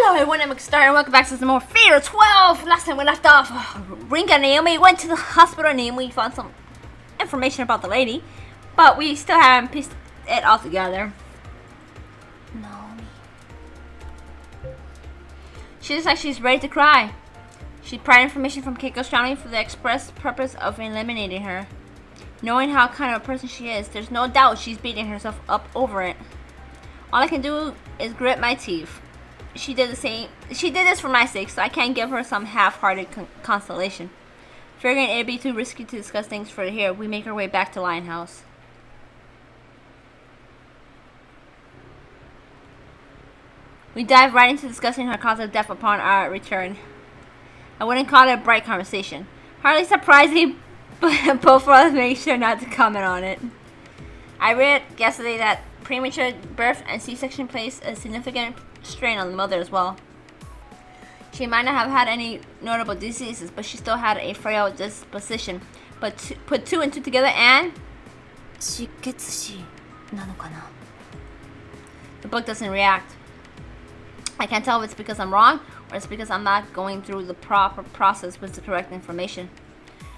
Hello everyone, I'm Star and welcome back to some more Fatal 12! Last time we left off, Rinka and Naomi went to the hospital and Naomi found some information about the lady, but we still haven't pieced it all together. Naomi. She looks like she's ready to cry. She pried information from Keiko's family for the express purpose of eliminating her. Knowing how kind of a person she is, there's no doubt she's beating herself up over it. All I can do is grit my teeth. She did the same. She did this for my sake, so I can't give her some half-hearted consolation. Figuring it'd be too risky to discuss things further here, we make our way back to Lion House. We dive right into discussing her cause of death upon our return. I wouldn't call it a bright conversation. Hardly surprising, but both of us make sure not to comment on it. I read yesterday that premature birth and C-section place a significant strain on the mother as well. She might not have had any notable diseases, but she still had a frail disposition. But put two and two together and... The book doesn't react. I can't tell if it's because I'm wrong, or it's because I'm not going through the proper process with the correct information.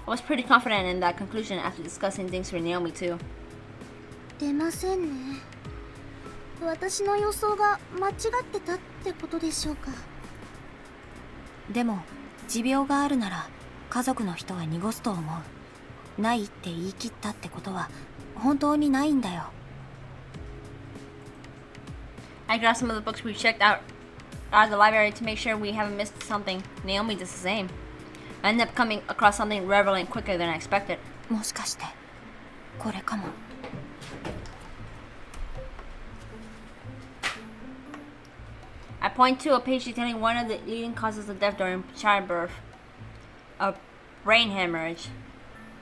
I was pretty confident in that conclusion after discussing things with Naomi too. 出ませんね。私の予想が間違ってたってことでしょうか。でも持病があるなら家族の人は濁すと思う。ないって言い切ったってことは本当にないんだよ。I grabbed some of the books we checked out of the library to make sure we haven't missed something. Naomi does the same. I ended up coming across something relevant quicker than I expected. もしかしてこれかも。I point to a page detailing one of the leading causes of death during childbirth, a brain hemorrhage.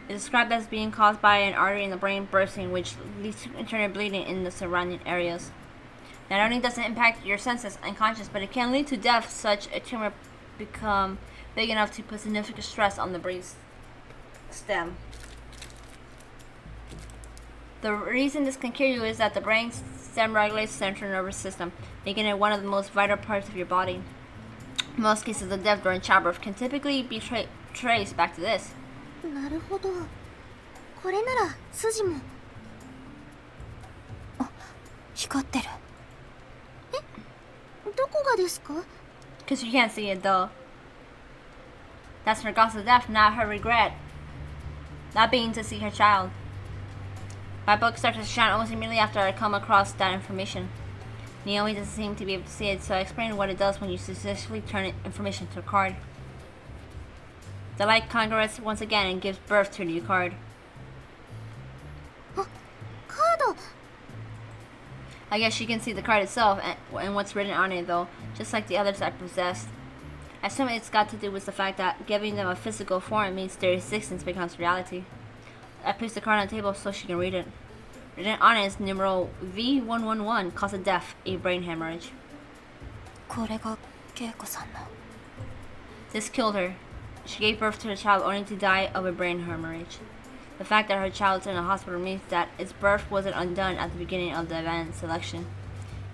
It is described as being caused by an artery in the brain bursting, which leads to internal bleeding in the surrounding areas. Not only does it impact your senses and conscience, but it can lead to death. Such a tumor become big enough to put significant stress on the brain stem. The reason this can kill you is that the brain stem regulates the central nervous system, making it one of the most vital parts of your body. Most cases of death during childbirth can typically be traced back to this. なるほど。これなら筋も。あ、光ってる。え、どこがですか？ Because you can't see it though. That's her cause of death, not her regret. Not being to see her child. My book started to shine almost immediately after I come across that information. Naomi doesn't seem to be able to see it, so I explained what it does when you successfully turn information to a card. The light congregates once again and gives birth to a new card. あ、カード。 I guess she can see the card itself and what's written on it though, just like the others I possessed. I assume it's got to do with the fact that giving them a physical form means their existence becomes reality. I placed the card on the table so she can read it. Written on it is numeral V111, cause of death, a brain hemorrhage. これがケイコさんの。 This killed her. She gave birth to the child only to die of a brain hemorrhage. The fact that her child is in a hospital means that its birth wasn't undone at the beginning of the event selection.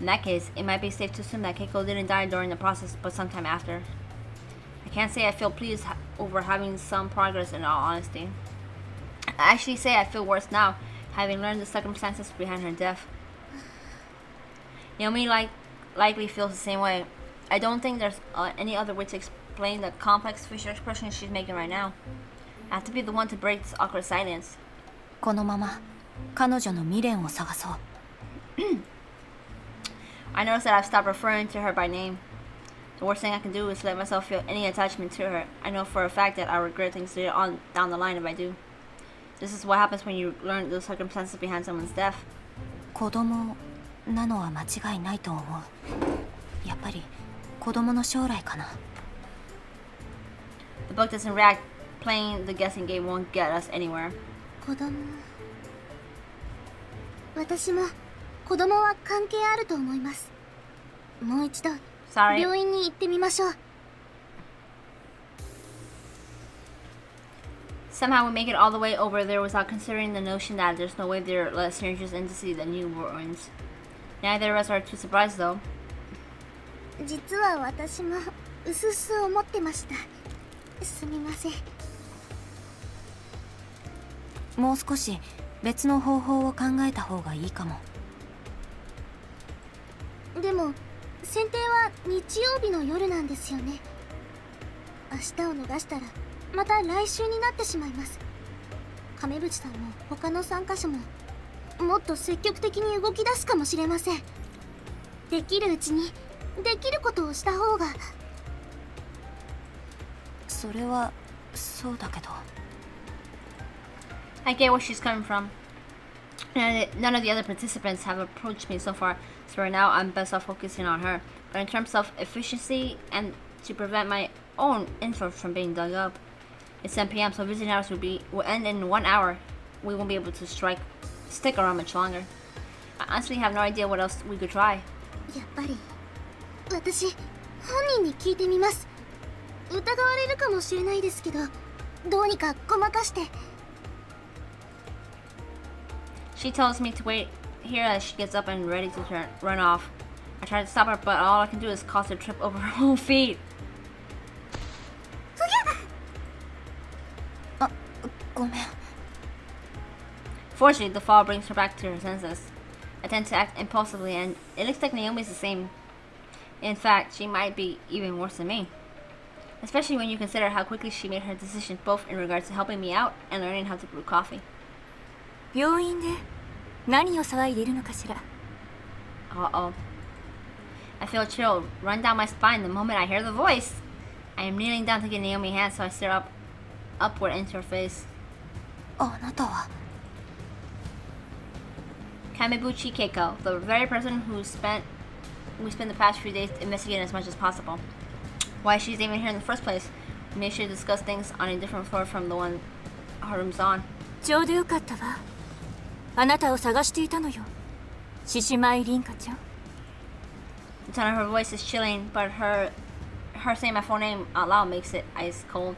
In that case, it might be safe to assume that Keiko didn't die during the process, but sometime after. I can't say I feel pleased over having some progress in all honesty. I actually say I feel worse now, having learned the circumstances behind her death. Naomi likely feels the same way. I don't think there's any other way to explain the complex facial expression she's making right now. I have to be the one to break this awkward silence. このまま彼女の未練を探そう。I noticed that I've stopped referring to her by name. The worst thing I can do is let myself feel any attachment to her. I know for a fact that I'll regret things later on down the line if I do. This is what happens when you learn the circumstances behind someone's death. 子供なのは間違いないと思う。やっぱり子供の将来かな。The book doesn't react. Playing the guessing game won't get us anywhere. 子供。私も子供は関係あると思います。もう一度 Sorry. 病院に行ってみましょう。Somehow we make it all the way over there without considering the notion that there's no way they're let strangers in to see the newborns. Neither of us are too surprised though. 実は私もうすうす思ってました。すみません。もう少し別の方法を考えた方がいいかも。でも選定は日曜日の夜なんですよね。明日を逃したらまた来週になってしまいます。亀渕さんも他の参加者ももっと積極的に動き出すかもしれません。できるうちにできることをした方が。それはそうだけど。 I get where she's coming from. And none of the other participants have approached me so far, so right now I'm best off focusing on her. But in terms of efficiency and to prevent my own info from being dug up, it's 10 p.m. so visiting hours will end in 1 hour. We won't be able to stick around much longer. I honestly have no idea what else we could try. やっぱり私本人に聞いてみます。疑われるかもしれないですけど、どうにかごまかして。She tells me to wait here as she gets up and ready to run off. I try to stop her, but all I can do is cause her to trip over her own feet. ごめん。 Fortunately, the fall brings her back to her senses. I tend to act impulsively, and it looks like Naomi's the same. In fact, she might be even worse than me. Especially when you consider how quickly she made her decision, both in regards to helping me out and learning how to brew coffee. 病院で何を騒いでいるのかしら。 Uh-oh. I feel a chill run down my spine the moment I hear the voice. I am kneeling down to get Naomi's hand, so I stare upward into her face. あなたは Kamebuchi Keiko, the very person we spent the past few days investigating as much as possible. Why she's even here in the first place? We made sure to discuss things on a different floor from the one her room's on. ちょうどよかったわ。あなたを探していたのよ。獅子舞凛花ちゃん。 The tone of her voice is chilling, but her saying my full name out loud makes it ice cold.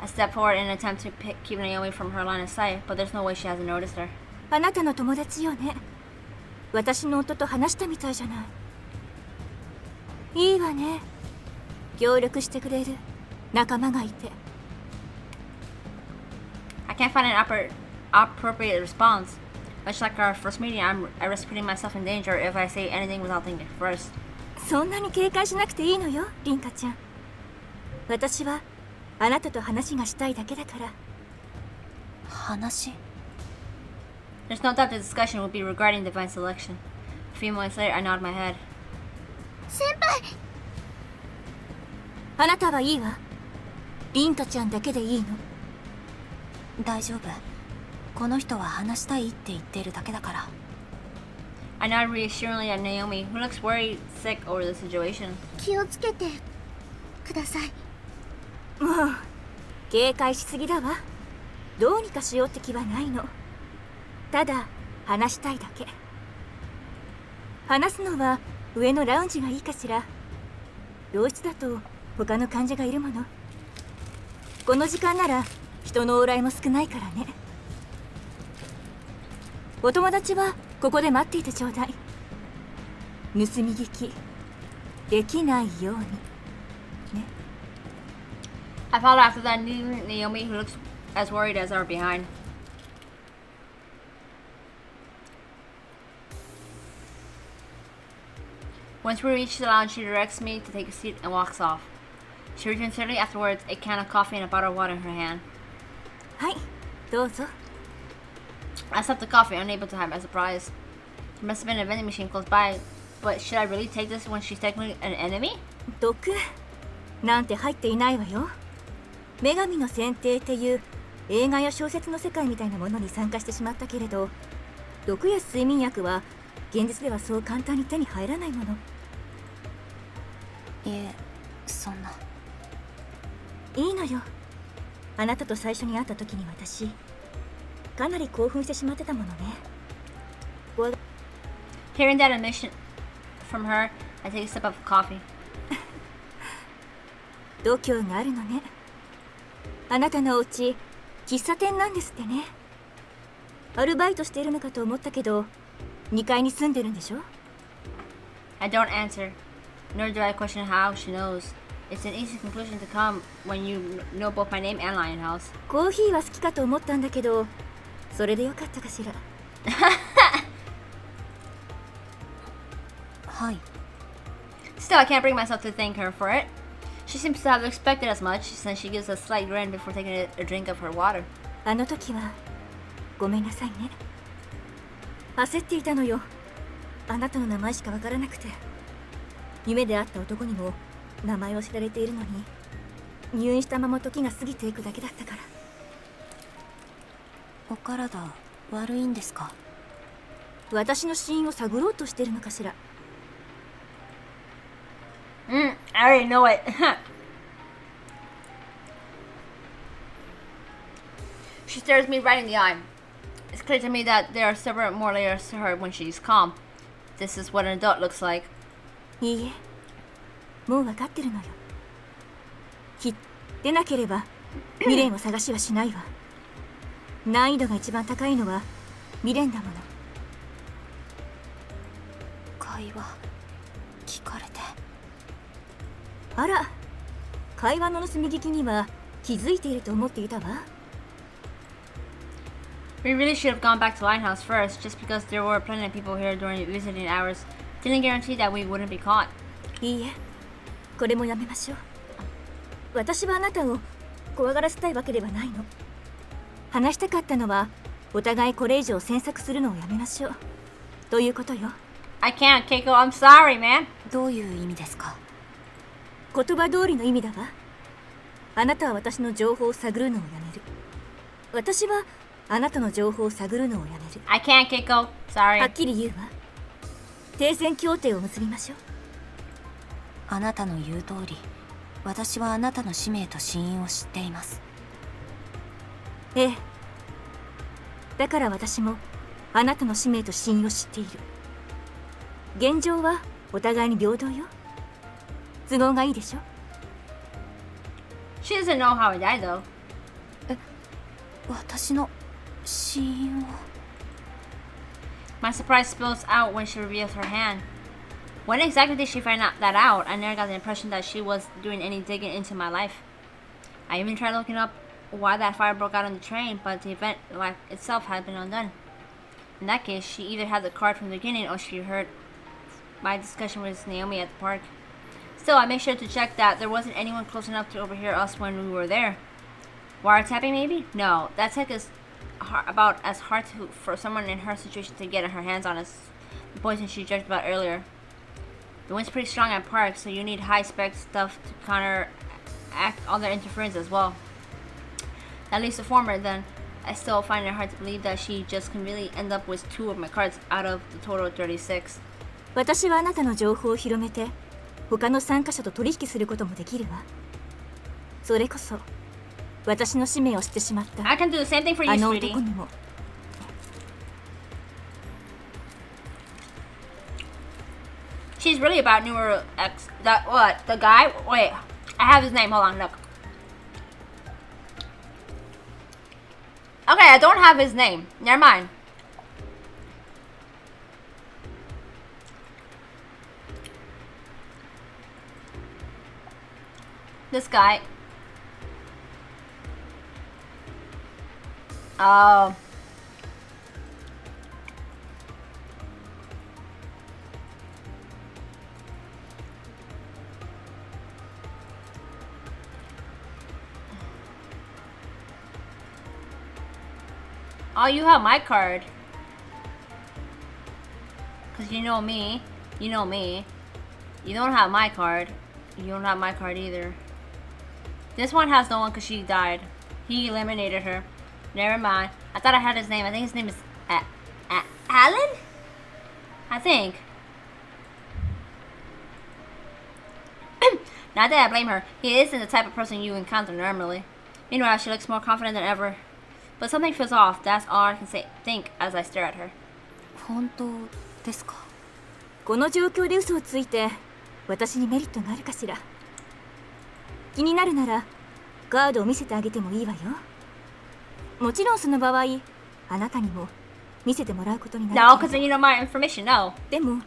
I step forward in an attempt to keep Naomi from her line of sight, but there's no way she hasn't noticed her. あなたの友達よね。私の夫と話したみたいじゃない。いいわね。協力してくれる仲間がいて。 I can't find an appropriate response. Much like our first meeting, I risk putting myself in danger if I say anything without thinking first. そんなに警戒しなくていいのよ、凛花ちゃん。私はあなたと話がしたいだけだから。話 There's no doubt the discussion will be regarding divine selection. A few moments later, I nod my head. 先輩。あなたはいいわ。凛花ちゃんだけでいいの。大丈夫。この人は話したいって言っているだけだから。I nod reassuringly at Naomi, who looks worried sick over the situation. 気をつけてください。もう警戒しすぎだわ。どうにかしようって気はないの。ただ話したいだけ。話すのは上のラウンジがいいかしら。病室だと他の患者がいるもの。この時間なら人の往来も少ないからね。お友達はここで待っていてちょうだい。盗み聞きできないようにね。 I followed after that, leaving Naomi, who looks as worried as ever behind. Once we reach the lounge, she directs me to take a seat and walks off. She returns shortly afterwards, a can of coffee and a bottle of water in her hand. はい、どうぞ。 I sipped the coffee, unable to hide my surprise. There must have been a vending machine close by, but should I really take this when she's technically an enemy? 毒なんて入っていないわよ。女神の選定っていう映画や小説の世界みたいなものに参加してしまったけれど、毒や睡眠薬は現実ではそう簡単に手に入らないもの。いえ、そんな。いいのよ。あなたと最初に会った時に私かなり興奮してしまってたものね。Hearing that admission from her, I take a sip of coffee. 度胸があるのね。あなたのお家喫茶店なんですってね。アルバイトしているのかと思ったけど2階に住んでるんでしょ。 I don't answer. Nor do I question how she knows. It's an easy conclusion to come when you know both my name and Lionhouse. コーヒーは好きかと思ったんだけど、それでよかったかしら。はい。 Still, I can't bring myself to thank her for it. She seems to have expected as much, since she gives a slight grin before taking a drink of her water. あの時はごめんなさいね。焦っていたのよ。あなたの名前しかわからなくて。夢で会った男にも名前を知られているのに、入院したまま時が過ぎていくだけだったから。お体悪いんですか？私の死因を探ろうとしてるのかしら。I already know it. She stares me right in the eye. It's clear to me that there are several more layers to her when she's calm. This is what an adult looks like. いいえ、もう分かってるのよ。でなければ未練を探しはしないわ。難易度が一番高いのは未練だもの。会話聞かれて。あら、会話の盗み聞きには気づいていると思っていたわ。We really should have gone back to Lighthouse first, just because there were plenty of people here during visiting hours. Didn't guarantee that we wouldn't be caught. いいえ、これもやめましょう。私はあなたを怖がらせたいわけではないの。話したかったのは、お互いこれ以上詮索するのをやめましょう。ということよ。I can't, Keiko. I'm sorry, man. どういう意味ですか？言葉通りの意味だわ。あなたは私の情報を探るのをやめる。私はあなたの情報を探るのをやめる。I can't, Keiko. Sorry. はっきり言うわ。停戦協定を結びましょう。あなたの言う通り、私はあなたの使命と死因を知っています。ええ。だから私もあなたの使命と死因を知っている。現状はお互いに平等よ。都合がいいでしょ。She doesn't know how I died, though. 私の死因を。My surprise spills out when she reveals her hand. When exactly did she find that out? I never got the impression that she was doing any digging into my life. I even tried looking up why that fire broke out on the train, but the event itself had been undone. In that case, she either had the card from the beginning or she heard my discussion with Naomi at the park. Still, I made sure to check that there wasn't anyone close enough to overhear us when we were there. Wiretapping, maybe? No, that tech is about as hard for someone in her situation to get her hands on as the poison she judged about earlier. The wind's pretty strong at parks, so you need high-spec stuff to counteract all their interference as well. At least the former, then. I still find it hard to believe that she just can really end up with 2 of my cards out of the total 36. 私はあなたの情報を広めて他の参加者と取引することもできるわ。それこそ私の使命を知ってしまった I can do the same thing for you, あの sweetie. 男にも。She's really about newer X. That what? The guy? Wait, I have his name. Hold on, look. Okay, I don't have his name. Never mind. This guy. Oh. Oh, you have my card. Because you know me. You know me. You don't have my card. You don't have my card either. This one has no one because she died. He eliminated her. Never mind. I thought I had his name. I think his name is Alan? I think. Not that I blame her. He isn't the type of person you encounter normally. Meanwhile, she looks more confident than ever. But something feels off. That's all I can think as I stare at her. 本当ですか？この状況で嘘をついて私にメリットがあるかしら。気になるならカードを見せてあげてもいいわよ。もちろんその場合あなたにも見せてもらうことになる。 No, because then you know my information. No. でも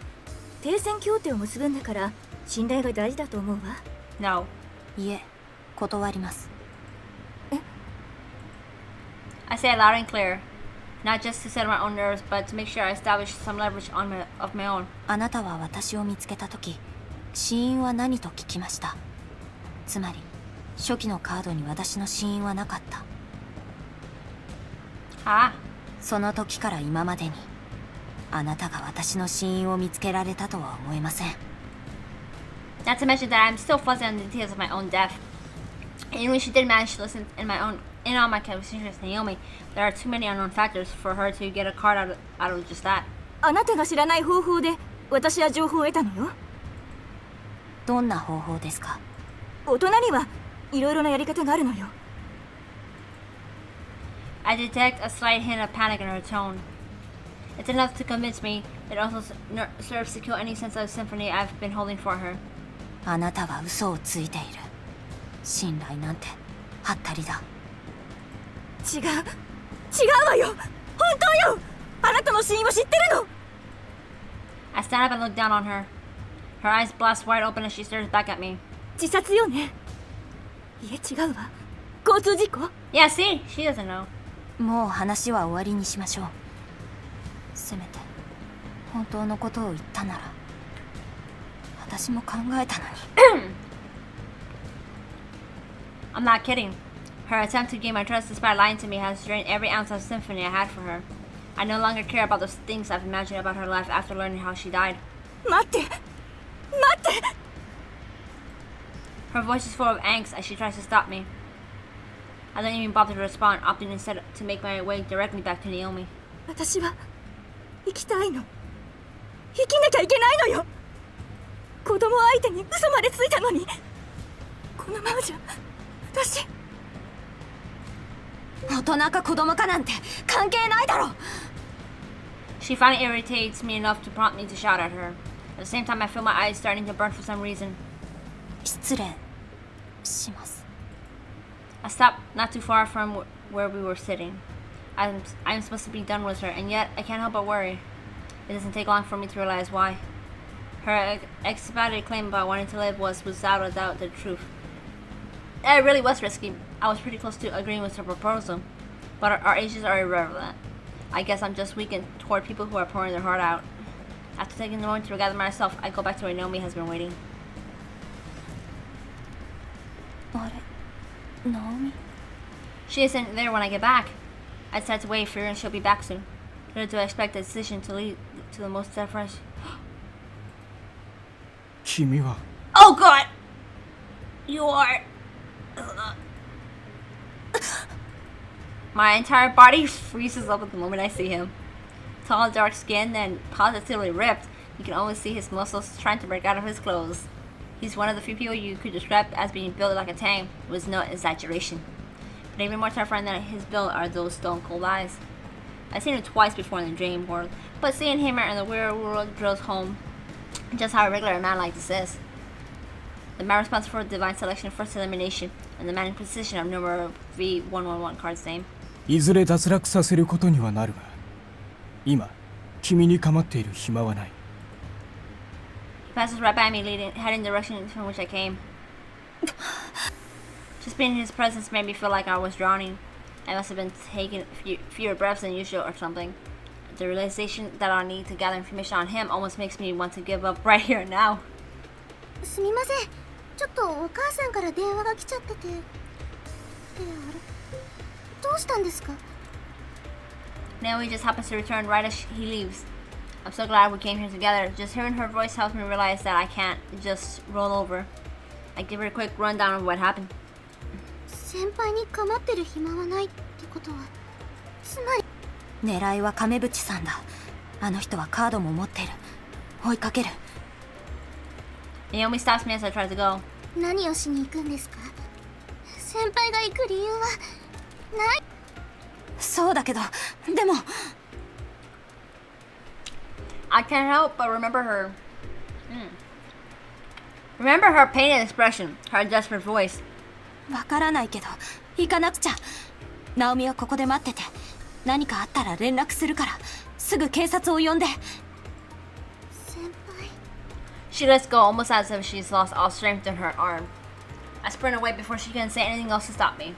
停戦協定を結ぶんだから信頼が大事だと思うわ。 No. いえ、断ります。 I say it loud and clear. Not just to settle my own nerves, but to make sure I establish some leverage of my own. あなたは私を見つけた時、死因は何と聞きました。つまり初期のカードに私の死因はなかった。 Ah. その時から今までにあなたが私の死因を見つけられたとは思えません。 Not to mention that I'm still fuzzy on the details of my own death. Even when she did manage to listen in on my conversation with Naomi, there are too many unknown factors for her to get a card out of just that. あなたが知らない方法で私は情報を得たのよ。どんな方法ですか？大人にはいろいろなやり方があるのよ。 I detect a slight hint of panic in her tone. It's enough to convince me. It also serves to kill any sense of symphony I've been holding for her. あなたは嘘をついている。信頼なんてはったりだ。違うわよ。本当よ。あなたの死因を知ってるの。 I stand up and look down on her. Her eyes blast wide open as she stares back at me. 自殺よね。いえ違うわ。交通事故。 Yeah, see? She doesn't know. もう話は終わりにしましょう。せめて本当のことを言ったなら私も考えたのに。I'm not kidding. Her attempt to gain my trust despite lying to me has drained every ounce of sympathy I had for her. I no longer care about those things I've imagined about her life after learning how she died. 待って。 Her voice is full of angst as she tries to stop me. I don't even bother to respond, opting instead to make my way directly back to Naomi. 私は生きたいの。生きなきゃいけないのよ。子供相手に嘘までついたのに、このままじゃ私。大人か子供かなんて関係ないだろ。 She finally irritates me enough to prompt me to shout at her. At the same time, I feel my eyes starting to burn for some reason. 失礼します。 I stopped not too far from where we were sitting. I'm supposed to be done with her, and yet I can't help but worry. It doesn't take long for me to realize why. Her expanded claim about wanting to live was without a doubt the truth. It really was risky. I was pretty close to agreeing with her proposal, but our ages are irrelevant. I guess I'm just weakened toward people who are pouring their heart out. After taking a moment to regather myself, I go back to where Naomi has been waiting. あれ、ナオミ？ She isn't there when I get back. I decide to wait for her and she'll be back soon. Little do I expect the decision to lead to the most fresh. 君は Oh God! You are. My entire body freezes up at the moment I see him. Tall, dark skinned, and positively ripped. You can almost see his muscles trying to break out of his clothes. He's one of the few people you could describe as being built like a tank, with no exaggeration. But even more terrifying than his build are those stone cold eyes. I've seen him twice before in the dream world, but seeing him in the real world drills home just how regular a man like this is. The man responsible for divine selection, first elimination, and the man in position of number V111 card's name. いずれ脱落させることにはなるが、今君に構っている暇はない。 He passes right by me, heading in the direction from which I came. Just being in his presence made me feel like I was drowning. I must have been taking fewer breaths than usual or something. The realization that I'll need to gather information on him almost makes me want to give up right here and now. すみません。ちょっとお母さんから電話が来ちゃってて。あれ、どうしたんですか？ Naomi just happens to return right as he leaves. I'm so glad we came here together. Just hearing her voice helps me realize that I can't just roll over. I give her a quick rundown of what happened. 先輩に構ってる暇はないってことは、つまり狙いは亀渕さんだ。あの人はカードも持ってる。追いかける。 Naomi stops me as I try to go. 何をしに行くんですか？先輩が行く理由はない。そうだけど、でも I can't help but remember her. Remember her pained expression, her desperate voice. わからないけど、行かなくちゃ。ナオミはここで待ってて。何かあったら連絡するから、すぐ警察を呼んで。先輩。She lets go almost as if she's lost all strength in her arm. I sprint away before she can say anything else to stop me.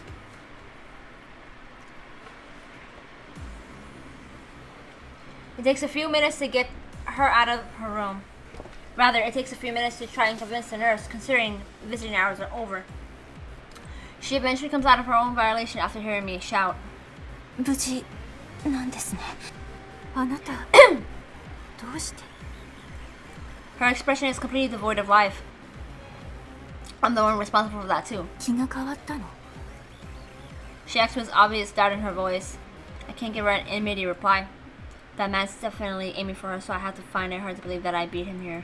It takes a few minutes to get her out of her room. Rather, it takes a few minutes to try and convince the nurse, considering visiting hours are over. She eventually comes out of her own violation after hearing me shout. 無事なんですね。あなたどうして？ Her expression is completely devoid of life. I'm the one responsible for that too. 気が変わったの？ She acts with obvious doubt in her voice. I can't give her an immediate reply. That man's definitely aiming for her, so I have to find it hard to believe that I beat him here.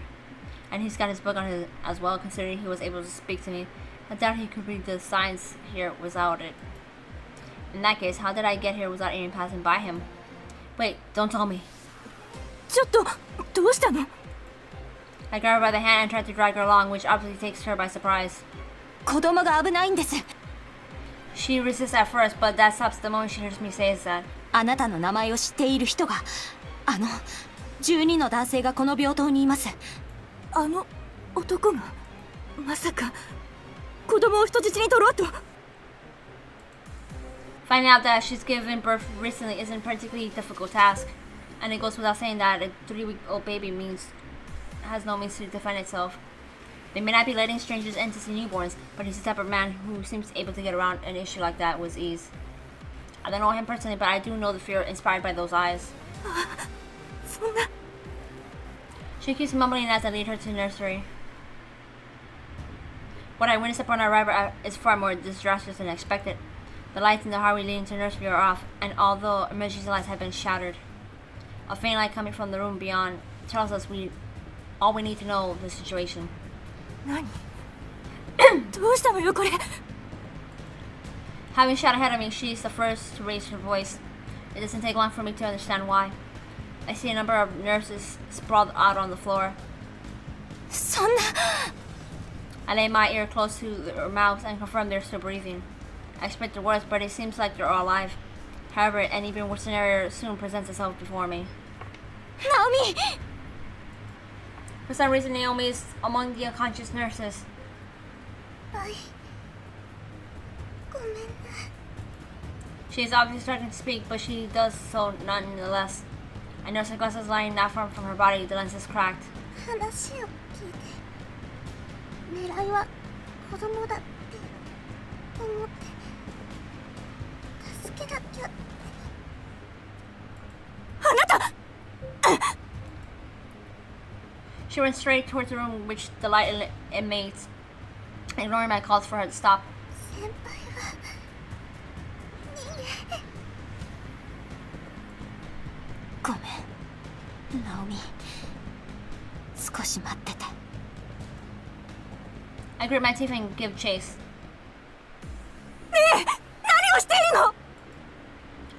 And he's got his book on his as well, considering he was able to speak to me. I doubt he could read the signs here without it. In that case, how did I get here without even passing by him? Wait, don't tell me. ちょっとどうしたの？ I grab her by the hand and try to drag her along, which obviously takes her by surprise. 子供が危ないんです。 She resists at first, but that stops the moment she hears me say that. あなたの名前を知っている人が、12の男性がこの病棟にいます。あの男がまさか子供を人質に取ろうと。 Finding out that she's given birth recently isn't a particularly difficult task, and it goes without saying that a 3-week-old baby has no means to defend itself. They may not be letting strangers in to see newborns, but he's the type of man who seems able to get around an issue like that with ease. I don't know him personally, but I do know the fear inspired by those eyes. そんな。 She keeps mumbling as I lead her to the nursery. What I witnessed upon our arrival is far more disastrous than expected. The lights in the hallway leading to the nursery are off, and although emergency lights have been shattered, a faint light coming from the room beyond tells us all we need to know the situation. 何？どうしたのよこれ？ Having shot ahead of me, she's the first to raise her voice. It doesn't take long for me to understand why. I see a number of nurses sprawled out on the floor. そんな。 I lay my ear close to their mouths and confirm they're still breathing. I expect the worst, but it seems like they're all alive. However, an even worse scenario soon presents itself before me. Naomi! For some reason, Naomi is among the unconscious nurses. はい。ごめんな。 She is obviously starting to speak, but she does so nonetheless. I notice her glasses lying not far from her body, the lens is cracked. 話を聞いて。狙いは子供だって思って助けなきゃって。 She runs straight towards the room which the light emanates, ignoring my calls for her to stop. 先輩は逃げ。ごめん、ナオミ。少し待ってて。 I grit my teeth and give chase. ねえ、何をしているの？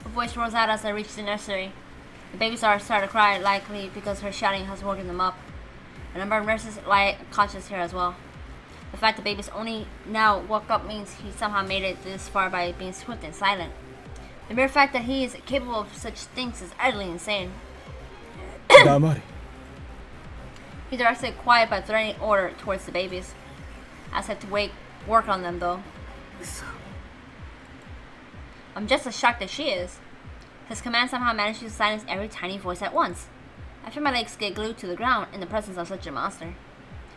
A voice rolls out as I reach the nursery. The babies are starting to cry, likely because her shouting has woken them up. A number of nurses lie conscious here as well. The fact the babies only now woke up means he somehow made it this far by being swift and silent. The mere fact that he is capable of such things is utterly insane. 黙れ。 He directs it quiet by threatening order towards the babies. I just have to work on them though. 嘘。 I'm just as shocked as she is. His command somehow manages to silence every tiny voice at once. I feel my legs get glued to the ground in the presence of such a monster.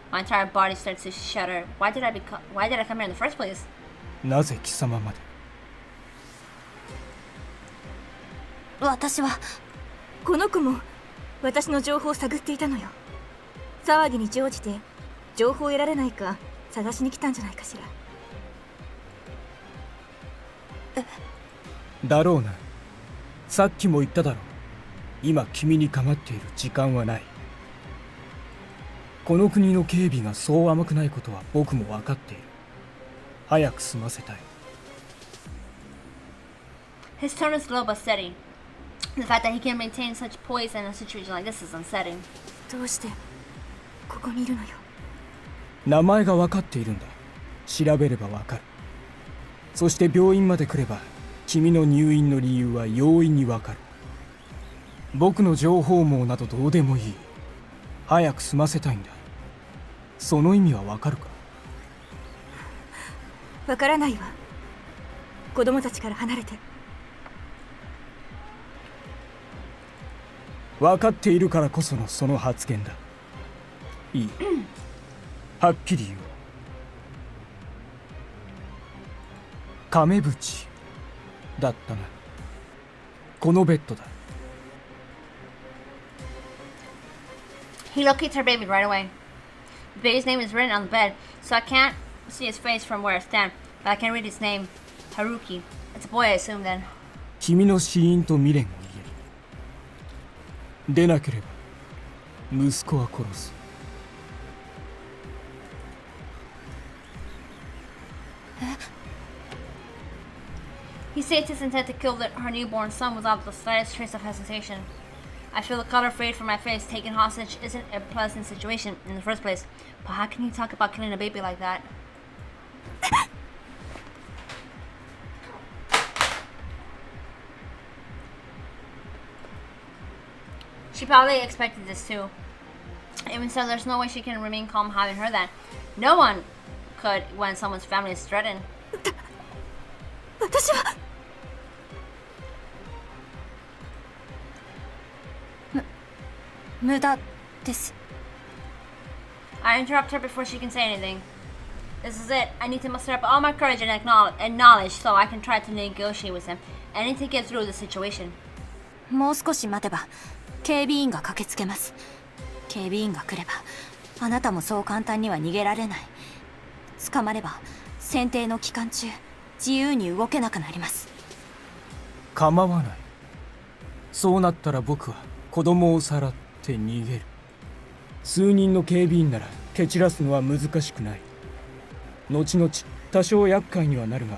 My entire body starts to shudder. Why did I come here in the first place? なぜ貴様まで。私はこの子も私の情報を探っていたのよ。騒ぎに乗じて情報を得られないか探しに来たんじゃないかしら。だろうな。さっきも言っただろう。今君に構っている時間はない。この国の警備がそう甘くないことは僕も分かっている。早く済ませたい。His tone is low but steady. The fact that he can maintain such poise in a situation like this is unsettling. どうしてここにいるのよ。名前が分かっているんだ。調べれば分かる。そして病院まで来れば君の入院の理由は容易に分かる。僕の情報網などどうでもいい。早く済ませたいんだ。その意味はわかるか？わからないわ。子供たちから離れて。分かっているからこそのその発言だ。いい。はっきり言おう。亀淵だったな。このベッドだ。He locates her baby right away. The baby's name is written on the bed, so I can't see his face from where I stand, but I can read his name. Haruki. It's a boy, I assume then. 君の死因と未練を言える。でなければ息子は殺す。He states his intent to kill her newborn son without the slightest trace of hesitation. I feel the color fade from my face. Taken hostage isn't a pleasant situation in the first place, but how can you talk about killing a baby like that? She probably expected this too. Even so, there's no way she can remain calm having heard that. No one could when someone's family is threatened. 私は無駄です。 I interrupt her before she can say anything. This is it. I need to muster up all my courage and knowledge so I can try to negotiate with him. I need to get through the situation. もう少し待てば警備員が駆けつけます。警備員が来ればあなたもそう簡単には逃げられない。捕まれば選定の期間中自由に動けなくなります。構わない。そうなったら僕は子供をさらって逃げる。数人の警備員なら蹴散らすのは難しくない。後々多少厄介にはなるが、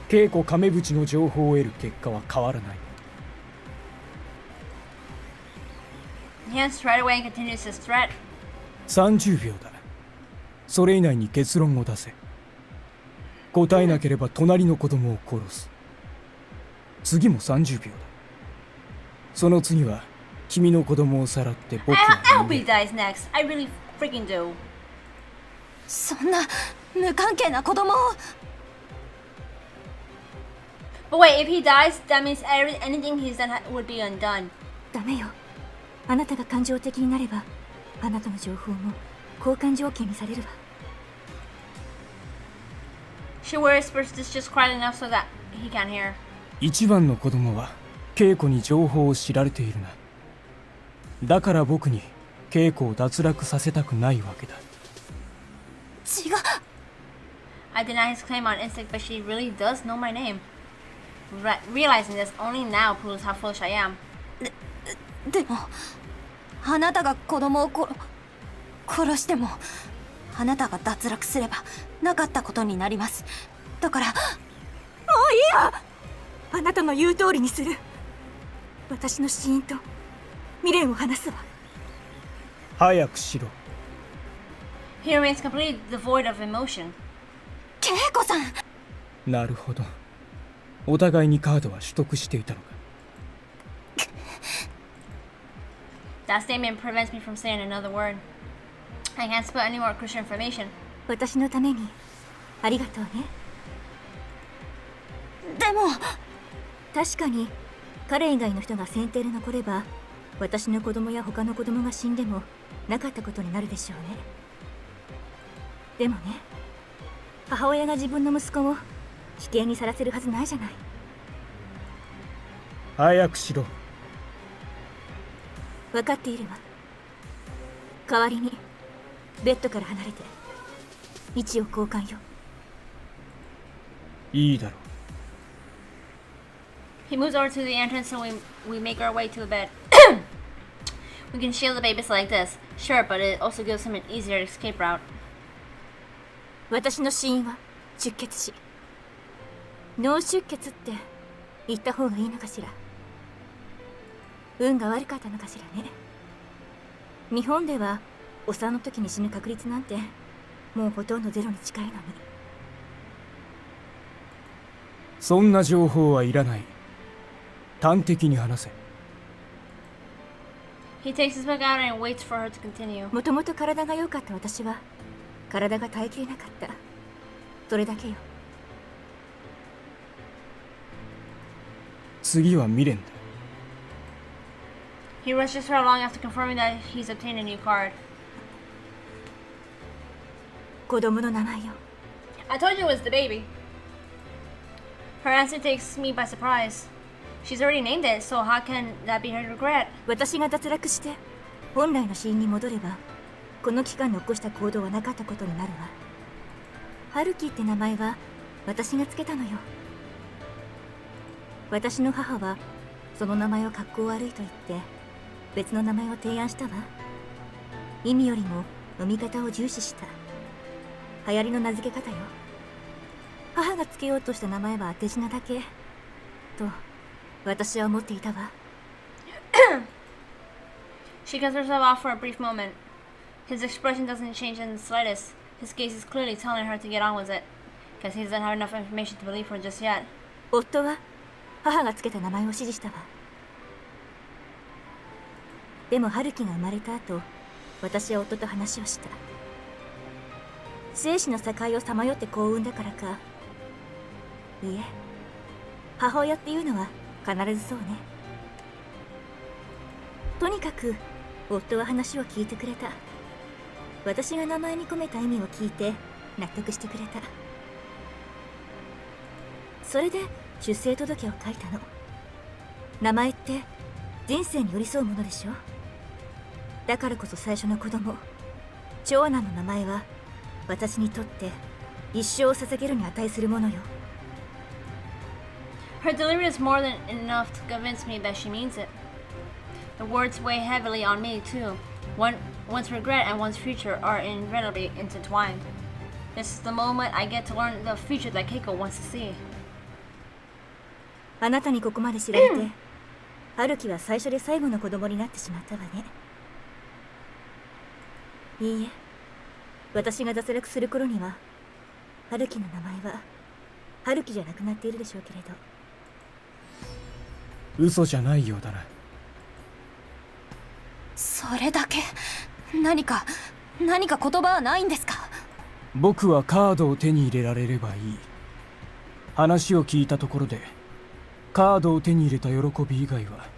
稽古亀淵の情報を得る結果は変わらない。He answers right away and continues his threat. 30秒だ。それ以内に結論を出せ。答えなければ隣の子供を殺す。次も30秒だ。その次は君の子供をさらって僕は I hope he dies next. I really freaking do. そんな無関係な子供を。 But wait, if he dies, that means anything he's done would be undone. ダメよ。あなたが感情的になればあなたの情報も交換条件にされるわ。 She whispers this just quiet enough so that he can't hear. 一番の子供は稽古に情報を知られているな。だから僕に稽古を脱落させたくないわけだ。違う。 I deny his claim on instinct, but she really does know my name. Realizing this only now proves how foolish I am. でもあなたが子供を殺してもあなたが脱落すればなかったことになります。だからもういいよ。あなたの言う通りにする。私の死因と未練を話すわ。早くしろ。 He remains completely devoid of emotion. 恵子さん。なるほど。お互いにカードは取得していたのか。That statement prevents me from saying another word. I can't spill any more crucial information. 私のためにありがとうね。でも確かに彼以外の人が選定で残れば私の子供や他の子供が死んでもなかったことになるでしょうね。でもね、母親が自分の息子を危険にさらせるはずないじゃない。早くしろ。分かっているわ。代わりにベッドから離れて位置を交換よ。いいだろう。He moves over to the entrance and we make our way to the bed. We can shield the babies like this. Sure, but it also gives him an easier escape route. 私の死因は出血死。脳出血って言った方がいいのかしら。運が悪かったのかしらね。日本ではお産の時に死ぬ確率なんてもうほとんどゼロに近いのに。そんな情報はいらない。端的に話せ。He takes his book out and waits for her to continue. もともと体が良かった私は体が耐えきれなかった。それだけよ。次は未練だ。He rushes her along after confirming that he's obtained a new card. 子供の名前よ。I told you it was the baby. Her answer takes me by surprise. She's already named it, so how can that be her regret? 私が脱落して本来の死因に戻ればこの期間の起こした行動はなかったことになるわ。春樹って名前は私がつけたのよ。私の母はその名前を格好悪いと言って別の名前を提案したわ。意味よりも読み方を重視した。流行りの名付け方よ。母がつけようとした名前は当て字なだけと私は思っていたわ。She cuts herself off for a brief moment. His expression doesn't change in the slightest. His gaze is clearly telling her to get on with it, because he doesn't have enough information to believe her just yet. 夫は母がつけた名前を指示したわ。でも春樹が生まれた後、私は夫と話をした。生死の境をさまよって幸運だからか。いえ、母親っていうのは必ずそうね。とにかく夫は話を聞いてくれた。私が名前に込めた意味を聞いて納得してくれた。それで出生届を書いたの。名前って人生に寄り添うものでしょ。だからこそ最初の子供、長男の名前は私にとって一生を捧げるに値するものよ。Her delivery is more than enough to convince me that she means it. The words weigh heavily on me, too. One's regret and one's future are inevitably intertwined. This is the moment I get to learn the future that Keiko wants to see. あなたにここまで知られて、春樹は最初で最後の子供になってしまったわね。いいえ、私が脱落する頃には、春樹の名前は春樹じゃなくなっているでしょうけれど。嘘じゃないようだな。それだけ。何か言葉はないんですか？僕はカードを手に入れられればいい。話を聞いたところでカードを手に入れた喜び以外は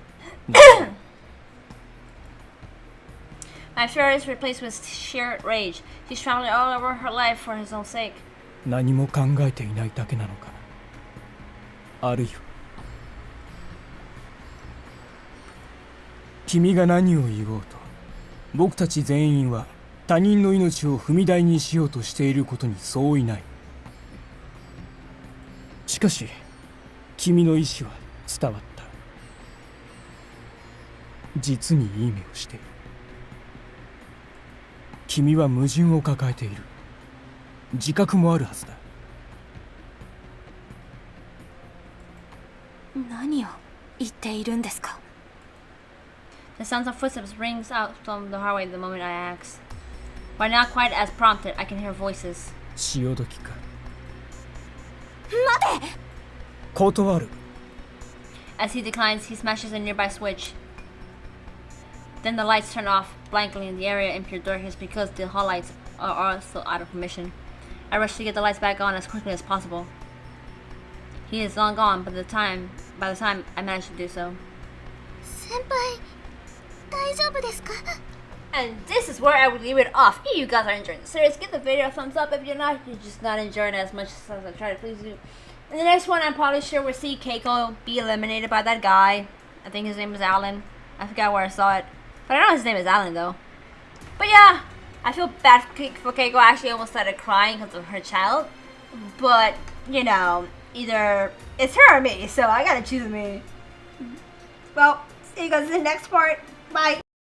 My fear is replaced with sheer rage. She's traveling all over her life for his own sake. 何も考えていないだけなのか。あるいは君が何を言おうと、僕たち全員は他人の命を踏み台にしようとしていることに相違ない。しかし君の意志は伝わった。実にいい目をしている。君は矛盾を抱えている。自覚もあるはずだ。何を言っているんですか？ The sound of footsteps rings out from the hallway the moment I ask. While not quite as prompted, I can hear voices. 潮時か。待て！断る。As he declines, he smashes a nearby switch. Then the lights turn off, blanketing the area in pure darkness because the hall lights are also out of commission. I rush to get the lights back on as quickly as possible. He is long gone by the time I manage to do so. 先輩、大丈夫ですか？ And this is where I would leave it off. If you guys are enjoying the series, give the video a thumbs up. If you're not, you're just not enjoying it as much as I try to please you. In the next one, I'm probably sure we'll see Keiko be eliminated by that guy. I think his name is Alan. I forgot where I saw it. But I know his name is Alan, though. But yeah, I feel bad for Keiko. I actually almost started crying because of her child. But, you know, either it's her or me, so I gotta choose me. Well, see you guys in the next part. Bye.